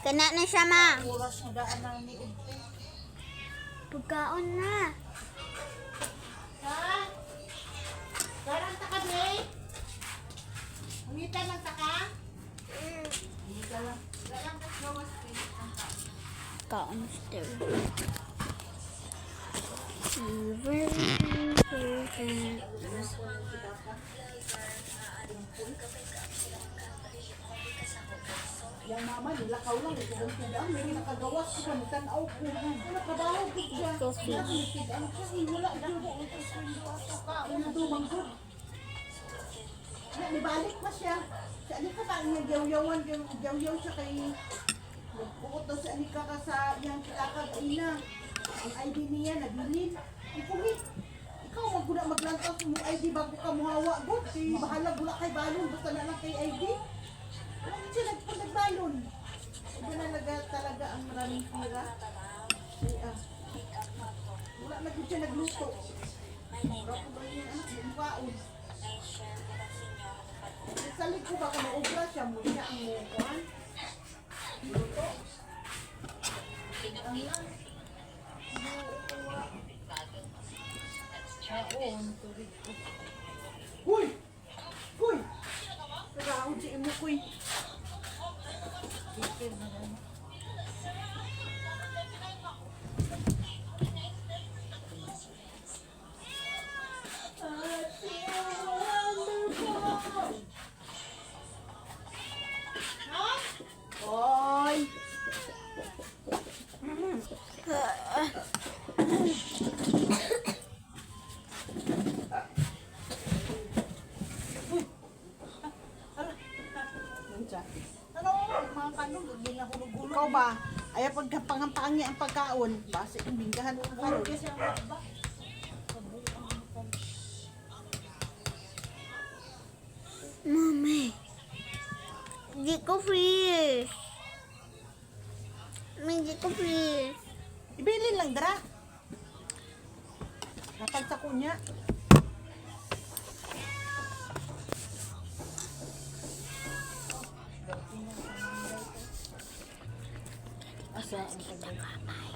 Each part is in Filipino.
Kana na siya, ma. Oras na daan ng ni Pagkaon na. Ha? Darang taka, Dre? Umita lang taka? Umita lang. Darang ka gawas, Kaon siya. Yang mama nilakaw lang ito ang tidaan, may nakagawas ko kan tanaw ko. Wala trabaho gud siya. Tidaan siya wala jud. Ano to manggod? Ano nibalik pa siya. Sa ani ka ba niya yaw-yawan yaw-yaw siya kay bukod daw sa ani ka sa yang kilakad ina. Ang ID niya nabilin. Ipugit. Ikaw maglantaw sa mo ID bago ka muhawa gud. Kay bahala wala kay balon basta na lang kay ID. Wala siya nagbalon. Ito na talaga ang maraming pira. Wala na siya nagluto. Wala ko ba yung anak, yung baon. Salig ko ba kung maubra siya, muli siya ang mukuhan. Luto. Ang lang. Oo, tubig ko. Huy! Huy! Pagkaon si imo ko'y. Sikir na lang. Oy! Ano? Mga kanong gagawin na hulog-hulog. Ikaw ba? Ay pagkapangampangi ang pagkaon. Base ang binggahan mo karon. Mami. Di ko fish. Hindi ko fish. Ibilin lang dara. Natag sa kunya. Asa ang pagkakamay?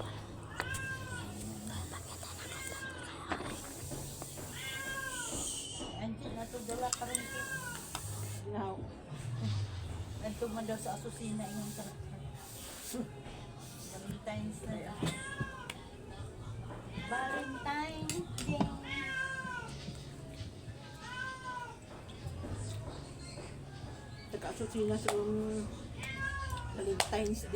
Anti na to dala pa rin ito. Now. Ito man daw sa asusina yung sa Valentine's na daw. Valentine's Day. Taga-asusina sa Valentine's Day.